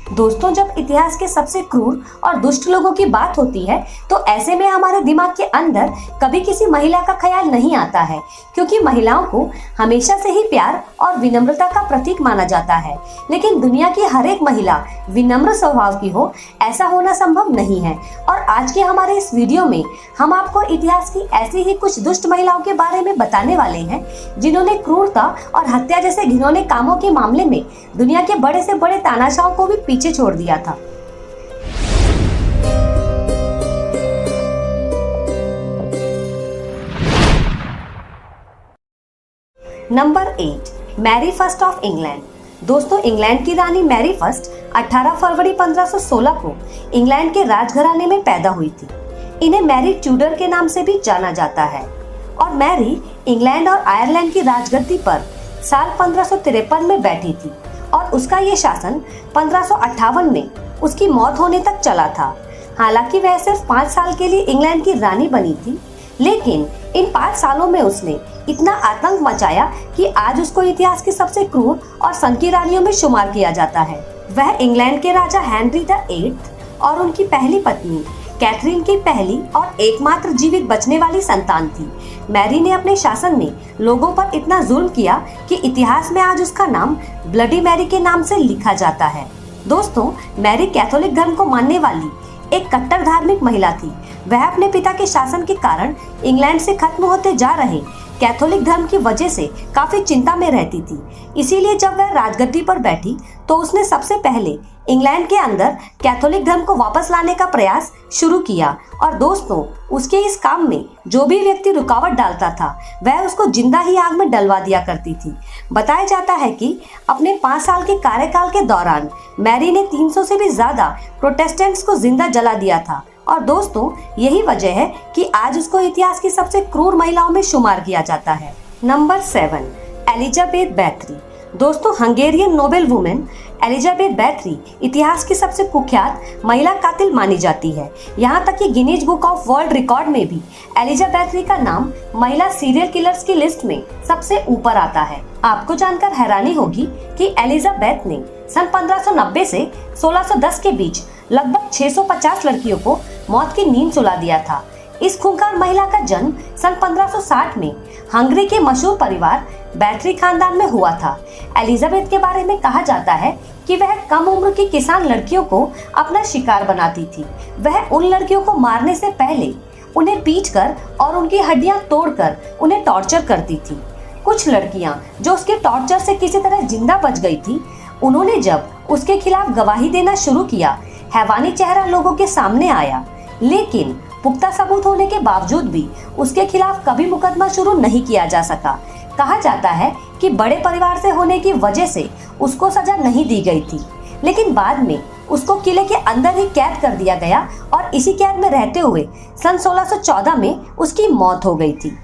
दोस्तों, जब इतिहास के सबसे क्रूर और दुष्ट लोगों की बात होती है तो ऐसे में हमारे दिमाग के अंदर कभी किसी महिला का ख्याल नहीं आता है, क्योंकि महिलाओं को हमेशा से ही प्यार और विनम्रता का प्रतीक माना जाता है। लेकिन दुनिया की हर एक महिला विनम्र स्वभाव की हो, ऐसा होना संभव नहीं है। और आज के हमारे इस वीडियो में हम आपको इतिहास की ऐसी ही कुछ दुष्ट महिलाओं के बारे में बताने वाले हैं, जिन्होंने क्रूरता और हत्या जैसे घिनौने कामों के मामले में दुनिया के बड़े से बड़े तानाशाहों को भी पीछे छोड़ दिया था। Number 8, Mary first of England. दोस्तों, इंग्लैंड की रानी मैरी फर्स्ट 18 फरवरी 1516 को इंग्लैंड के राजघराने में पैदा हुई थी। इन्हें मैरी ट्यूडर के नाम से भी जाना जाता है और मैरी इंग्लैंड और आयरलैंड की राजगद्दी पर साल 1553 में बैठी थी और उसका ये शासन 1558 में उसकी मौत होने तक चला था। हालांकि वह सिर्फ 5 साल के लिए इंग्लैंड की रानी बनी थी, लेकिन इन 5 सालों में उसने इतना आतंक मचाया कि आज उसको इतिहास की सबसे क्रूर और सनकी रानियों में शुमार किया जाता है। वह इंग्लैंड के राजा हेनरी द 8 और उनकी पहली पत्नी कैथरीन की पहली और एकमात्र जीवित बचने वाली संतान थी। मैरी ने अपने शासन में लोगों पर इतना जुल्म किया कि इतिहास में आज उसका नाम ब्लडी मैरी के नाम से लिखा जाता है। दोस्तों, मैरी कैथोलिक धर्म को मानने वाली एक कट्टर धार्मिक महिला थी। वह अपने पिता के शासन के कारण इंग्लैंड से खत्म होते जा रहे कैथोलिक धर्म की वजह से काफी चिंता में रहती थी। इसीलिए जब वह राजगद्दी पर बैठी तो उसने सबसे पहले इंग्लैंड के अंदर कैथोलिक धर्म को वापस लाने का प्रयास शुरू किया। और दोस्तों, उसके इस काम में जो भी व्यक्ति रुकावट डालता था वह उसको जिंदा ही आग में डलवा दिया करती थी। बताया जाता है कि अपने 5 साल के कार्यकाल के दौरान मैरी ने 300 से भी ज्यादा प्रोटेस्टेंट्स को जिंदा जला दिया था। और दोस्तों, यही वजह है कि आज उसको इतिहास की सबसे क्रूर महिलाओं में शुमार किया जाता है। Number 7, Elizabeth Bathory. दोस्तों, Hungarian noble women Elizabeth Bathory इतिहास की सबसे कुख्यात महिला कातिल मानी जाती है। यहाँ तक कि Guinness book of world record में भी एलिजाबेथरी का नाम महिला सीरियल किलर्स की लिस्ट में सबसे ऊपर आता है। आपको जानकर हैरानी होगी कि एलिजाबेथ ने सन 1590 से 1610 के बीच लगभग 650 लड़कियों को मौत की नींद सुला दिया था। इस खूंखार महिला का जन्म सन 1560 में हंगरी के मशहूर परिवार बैथरी खानदान में हुआ था। एलिजाबेथ के बारे में कहा जाता है कि वह कम उम्र की किसान लड़कियों को अपना शिकार बनाती थी। वह उन लड़कियों को मारने से पहले उन्हें पीटकर और उनकी हड्डियां तोड़कर उन्हें टॉर्चर करती थी। कुछ लड़कियां जो उसके टॉर्चर से किसी तरह जिंदा बच गई थी, उन्होंने जब उसके खिलाफ गवाही देना शुरू किया, हैवानी चेहरा लोगों के सामने आया, लेकिन पुख्ता सबूत होने के बावजूद भी उसके खिलाफ कभी मुकदमा शुरू नहीं किया जा सका। कहा जाता है कि बड़े परिवार से होने की वजह से उसको सजा नहीं दी गई थी, लेकिन बाद में उसको किले के अंदर ही कैद कर दिया गया और इसी कैद में रहते हुए सन 1614 में उसकी मौत हो गई थी।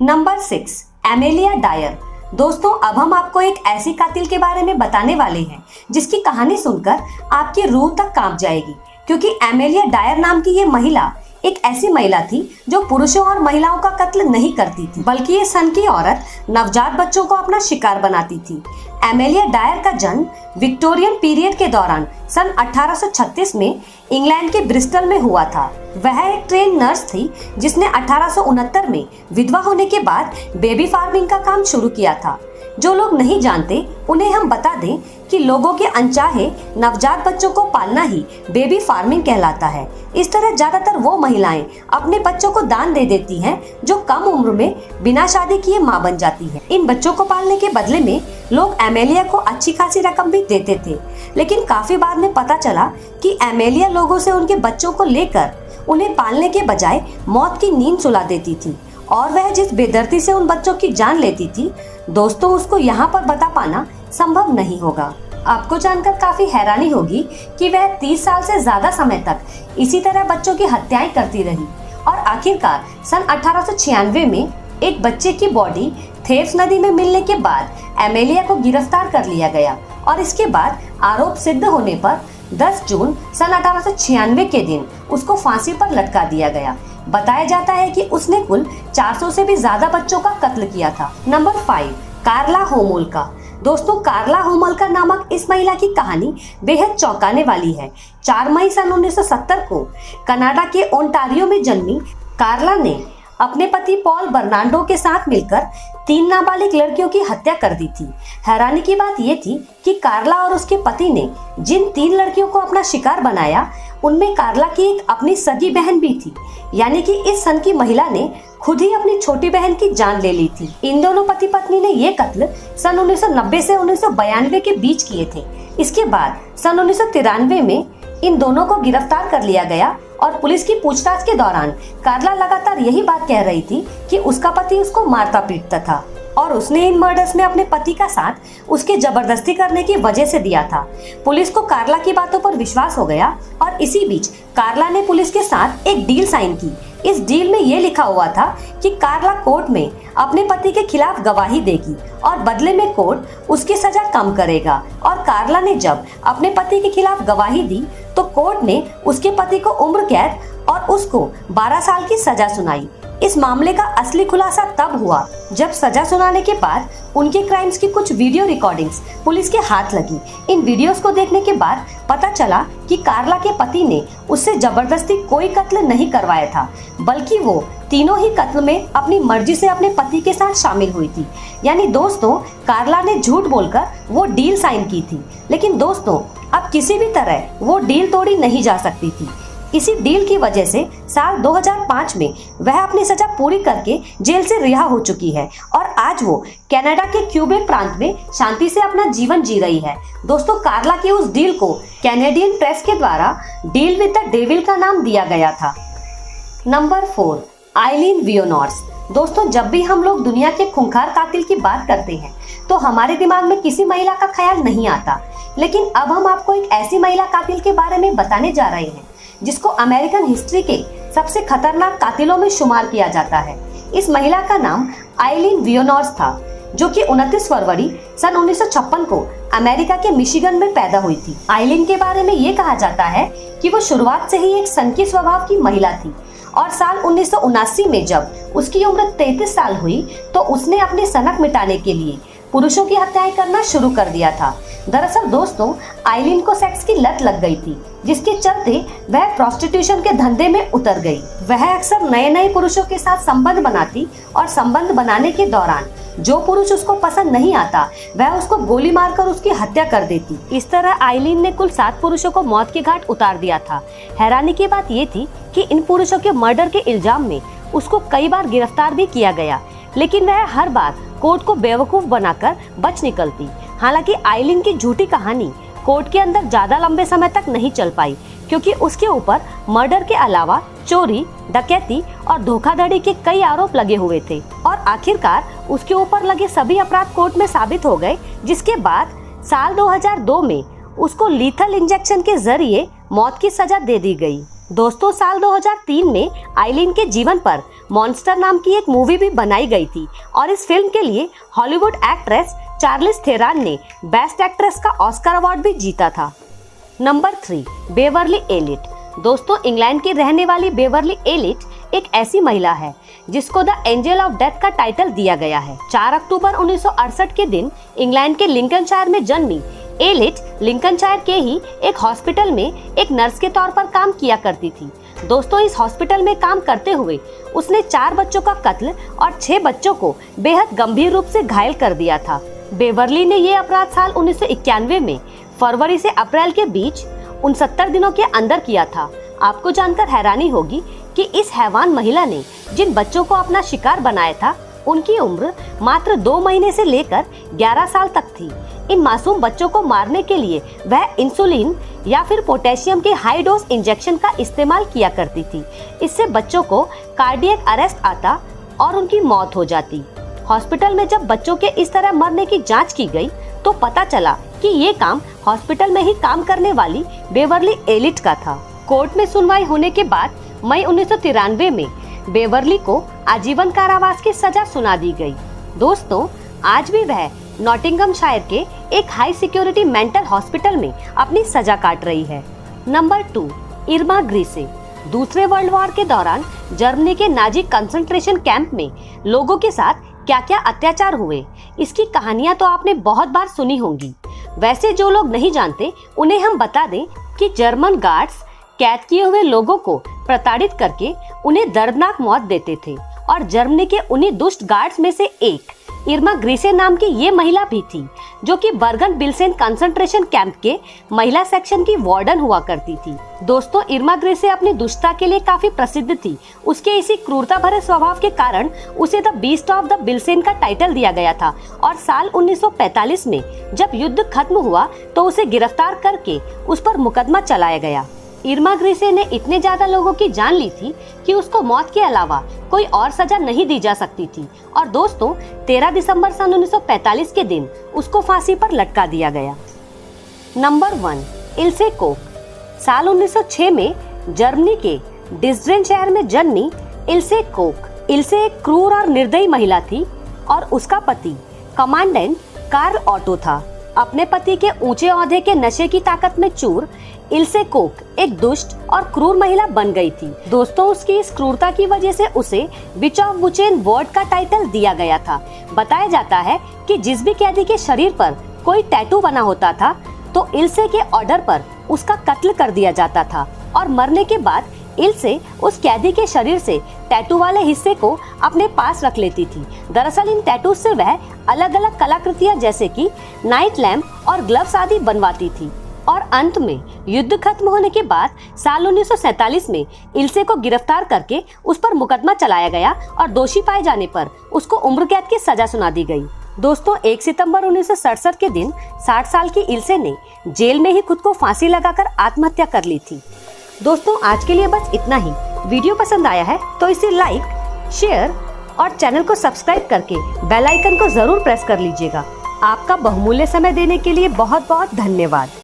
Number 6, Amelia Dyer. दोस्तों, अब हम आपको एक ऐसी कातिल के बारे में बताने वाले हैं जिसकी कहानी सुनकर आपकी रूह तक कांप जाएगी, क्योंकि एमेलिया डायर नाम की ये महिला एक ऐसी महिला थी जो पुरुषों और महिलाओं का कत्ल नहीं करती थी, बल्कि ये सन की औरत नवजात बच्चों को अपना शिकार बनाती थी। एमेलिया डायर का जन्म विक्टोरियन पीरियड के दौरान सन 1836 में इंग्लैंड के ब्रिस्टल में हुआ था। वह एक ट्रेन नर्स थी जिसने 1869 में विधवा होने के बाद बेबी फार्मिंग का काम शुरू किया था। जो लोग नहीं जानते उन्हें हम बता दें कि लोगों के अनचाहे नवजात बच्चों को पालना ही बेबी फार्मिंग कहलाता है। इस तरह ज्यादातर वो महिलाएं अपने बच्चों को दान दे देती हैं जो कम उम्र में बिना शादी किए मां बन जाती हैं। इन बच्चों को पालने के बदले में लोग एमेलिया को अच्छी खासी रकम भी देते थे, लेकिन काफी बाद में पता चला कि एमेलिया लोगों से उनके बच्चों को लेकर उन्हें पालने के बजाय मौत की नींद सुला देती थी और वह जिस बेदर्दी से उन बच्चों की जान लेती थी, दोस्तों, उसको यहाँ पर बता पाना संभव नहीं होगा। आपको जानकर काफी हैरानी होगी कि वह 30 साल से ज्यादा समय तक इसी तरह बच्चों की हत्याएं करती रही और आखिरकार सन 1896 में एक बच्चे की बॉडी थेम्स नदी में मिलने के बाद एमेलिया को गिरफ्तार कर लिया गया और इसके बाद आरोप सिद्ध होने पर 10 जून सन 1896 के दिन उसको फांसी पर लटका दिया गया। बताया जाता है कि उसने कुल 400 से भी ज्यादा बच्चों का कत्ल किया था। नंबर 5, कार्ला होमोल्का। दोस्तों, कार्ला होमलकर नामक इस महिला की कहानी बेहद चौंकाने वाली है। 4 मई सन 1970 को कनाडा के ओंटारियो में जन्मी कार्ला ने अपने पति पॉल बर्नांडो के साथ मिलकर 3 नाबालिग लड़कियों की हत्या कर दी थी। हैरानी की बात यह थी कि कार्ला और उसके पति ने जिन 3 लड़कियों को अपना शिकार बनाया, उनमें कार्ला की एक अपनी सगी बहन भी थी। यानी कि इस सन की महिला ने खुद ही अपनी छोटी बहन की जान ले ली थी। इन दोनों पति पत्नी ने ये कत्ल सन 1990 से 1992 के बीच किए थे। इसके बाद सन 1993 में इन दोनों को गिरफ्तार कर लिया गया और पुलिस की पूछताछ के दौरान कार्ला लगातार यही बात कह रही थी कि उसका पति उसको मारता पीटता था और उसने इन मर्डर्स में अपने पति का साथ उसके जबरदस्ती करने की वजह से दिया था। पुलिस को कार्ला की बातों पर विश्वास हो गया और इसी बीच कार्ला ने पुलिस के साथ एक डील साइन की। इस डील में ये लिखा हुआ था कि कार्ला कोर्ट में अपने पति के खिलाफ गवाही देगी और बदले में कोर्ट उसकी सजा कम करेगा। और कार्ला ने जब अपने पति के खिलाफ गवाही दी तो कोर्ट ने उसके पति को उम्र कैद और उसको 12 साल की सजा सुनाई। इस मामले का असली खुलासा तब हुआ जब सजा सुनाने के बाद उनके क्राइम्स की कुछ वीडियो रिकॉर्डिंग्स पुलिस के हाथ लगी। इन वीडियोस को देखने के बाद पता चला कि कार्ला के पति ने उससे जबरदस्ती कोई कत्ल नहीं करवाया था, बल्कि वो तीनों ही कत्ल में अपनी मर्जी से अपने पति के साथ शामिल हुई थी। यानी दोस्तों, कार्ला ने झूठ बोलकर वो डील साइन की थी, लेकिन दोस्तों अब किसी भी तरह वो डील तोड़ी नहीं जा सकती थी। इसी डील की वजह से साल 2005 में वह अपनी सजा पूरी करके जेल से रिहा हो चुकी है और आज वो कनाडा के क्यूबेक प्रांत में शांति से अपना जीवन जी रही है। दोस्तों, कार्ला की उस डील को कैनेडियन प्रेस के द्वारा डील विद द डेविल का नाम दिया गया था। नंबर 4, आइलीन वियोनॉर्स। दोस्तों, जब भी हम लोग दुनिया के खूंखार कातिल की बात करते हैं तो हमारे दिमाग में किसी महिला का ख्याल नहीं आता, लेकिन अब हम आपको एक ऐसी महिला कातिल के बारे में बताने जा रहे हैं जिसको अमेरिकन हिस्ट्री के सबसे खतरनाक कातिलों में शुमार किया जाता है। इस महिला का नाम आइलीन वियोनॉर्स था, जो कि 29 फरवरी सन 1956 को अमेरिका के मिशिगन में पैदा हुई थी। आइलीन के बारे में ये कहा जाता है कि वो शुरुआत से ही एक सनकी स्वभाव की महिला थी और साल 1979 में जब उसकी उम्र 33 साल हुई तो उसने अपनी सनक मिटाने के लिए पुरुषों की हत्याएं करना शुरू कर दिया था। दरअसल दोस्तों, आइलीन को सेक्स की लत लग गई थी, जिसके चलते वह प्रोस्टिट्यूशन के धंधे में उतर गई। वह अक्सर नए नए पुरुषों के साथ संबंध बनाती और संबंध बनाने के दौरान जो पुरुष उसको पसंद नहीं आता वह उसको गोली मारकर उसकी हत्या कर देती। इस तरह आइलीन ने कुल 7 पुरुषों को मौत के घाट उतार दिया था। हैरानी की बात ये थी कि इन पुरुषों के मर्डर के इल्जाम में उसको कई बार गिरफ्तार भी किया गया, लेकिन वह हर बार कोर्ट को बेवकूफ बनाकर बच निकलती। हालांकि आइलीन की झूठी कहानी कोर्ट के अंदर ज्यादा लंबे समय तक नहीं चल पाई, क्योंकि उसके ऊपर मर्डर के अलावा चोरी, डकैती और धोखाधड़ी के कई आरोप लगे हुए थे और आखिरकार उसके ऊपर लगे सभी अपराध कोर्ट में साबित हो गए, जिसके बाद साल 2002 में उसको लीथल इंजेक्शन के जरिए मौत की सजा दे दी गई। दोस्तों, साल 2003 में आइलीन के जीवन पर मॉन्स्टर नाम की एक मूवी भी बनाई गई थी और इस फिल्म के लिए हॉलीवुड एक्ट्रेस चार्लिस थेरान ने बेस्ट एक्ट्रेस का ऑस्कर अवार्ड भी जीता था। Number 3, Beverly elite. दोस्तों, इंग्लैंड की रहने वाली बेवर्ली एलिट एक ऐसी महिला है जिसको द एंजल ऑफ डेथ का टाइटल दिया गया है। 4 अक्टूबर 1968 के दिन इंग्लैंड के लिंकनशायर में जन्मी एलिट लिंकनशायर के ही एक हॉस्पिटल में एक नर्स के तौर पर काम किया करती थी। दोस्तों, इस हॉस्पिटल में काम करते हुए उसने 4 बच्चों का कत्ल और 6 बच्चों को बेहद गंभीर रूप से घायल कर दिया था। बेवर्ली ने ये अपराध साल 1991 में फरवरी से अप्रैल के बीच 69 दिनों के अंदर किया था। आपको जानकर हैरानी होगी कि इस हैवान महिला ने जिन बच्चों को अपना शिकार बनाया था उनकी उम्र मात्र 2 महीने से लेकर 11 साल तक थी। इन मासूम बच्चों को मारने के लिए वह इंसुलिन या फिर पोटेशियम के हाई डोज इंजेक्शन का इस्तेमाल किया करती थी। इससे बच्चों को कार्डियक अरेस्ट आता और उनकी मौत हो जाती। हॉस्पिटल में जब बच्चों के इस तरह मरने की जांच की गई तो पता चला कि ये काम हॉस्पिटल में ही काम करने वाली बेवर्ली एलिट का था। कोर्ट में सुनवाई होने के बाद मई 1993 में बेवर्ली को आजीवन कारावास की सजा सुना दी गई। दोस्तों, आज भी वह नॉटिंघमशायर के एक हाई सिक्योरिटी मेंटल हॉस्पिटल में अपनी सजा काट रही है। नंबर 2, इर्मा ग्रीसे। दूसरे वर्ल्ड वॉर के दौरान जर्मनी के नाजी कंसंट्रेशन कैंप में लोगों के साथ क्या क्या अत्याचार हुए, इसकी कहानियां तो आपने बहुत बार सुनी होंगी। वैसे जो लोग नहीं जानते उन्हें हम बता दें कि जर्मन गार्ड्स कैद किए हुए लोगों को प्रताड़ित करके उन्हें दर्दनाक मौत देते थे और जर्मनी के उन्हीं दुष्ट गार्ड्स में से एक इर्मा ग्रीसे नाम की ये महिला भी थी, जो कि बर्गन बिल्सेन कंसंट्रेशन कैंप के महिला सेक्शन की वार्डन हुआ करती थी। दोस्तों, इर्मा ग्रीसे अपनी दुष्टता के लिए काफी प्रसिद्ध थी। उसके इसी क्रूरता भरे स्वभाव के कारण उसे द बीस्ट ऑफ द बिल्सेन का टाइटल दिया गया था और साल 1945 में जब युद्ध खत्म हुआ तो उसे गिरफ्तार करके उस पर मुकदमा चलाया गया। इर्मा ग्रीसे ने इतने ज्यादा लोगों की जान ली थी कि उसको मौत के अलावा कोई और सजा नहीं दी जा सकती थी और दोस्तों 13 दिसंबर सन 1945 के दिन उसको फांसी पर लटका दिया गया। Number 1, Ilse Koch. साल 1906 में जर्मनी के डिस्ड्रेन शहर में जन्मी इल्से कोक। इल्से एक क्रूर और निर्दयी महिला थी और उसका पति कमांडेंट कार्ल ऑटो था। अपने पति के ऊंचे ओहदे के नशे की ताकत में चूर इल्से कोक एक दुष्ट और क्रूर महिला बन गई थी। दोस्तों, उसकी इस क्रूरता की वजह से उसे विच ऑफ बुचेन वर्ड का टाइटल दिया गया था। बताया जाता है कि जिस भी कैदी के शरीर पर कोई टैटू बना होता था तो इल्से के ऑर्डर पर उसका कत्ल कर दिया जाता था और मरने के बाद इल्से उस कैदी के शरीर से टैटू वाले हिस्से को अपने पास रख लेती थी। दरअसल इन टैटू से वह अलग अलग कलाकृतियां जैसे कि नाइट लैम्प और ग्लव्स आदि बनवाती थी और अंत में युद्ध खत्म होने के बाद साल 1947 में इल्से को गिरफ्तार करके उस पर मुकदमा चलाया गया और दोषी पाए जाने पर उसको उम्र कैद की सजा सुना दी गई। दोस्तों, 1 सितंबर 1967 के दिन 60 साल की इल्से ने जेल में ही खुद को फांसी लगाकर आत्महत्या कर ली थी। दोस्तों, आज के लिए बस इतना ही। वीडियो पसंद आया है तो इसे लाइक, शेयर और चैनल को सब्सक्राइब करके बेल आइकन को जरूर प्रेस कर लीजिएगा। आपका बहुमूल्य समय देने के लिए बहुत बहुत धन्यवाद।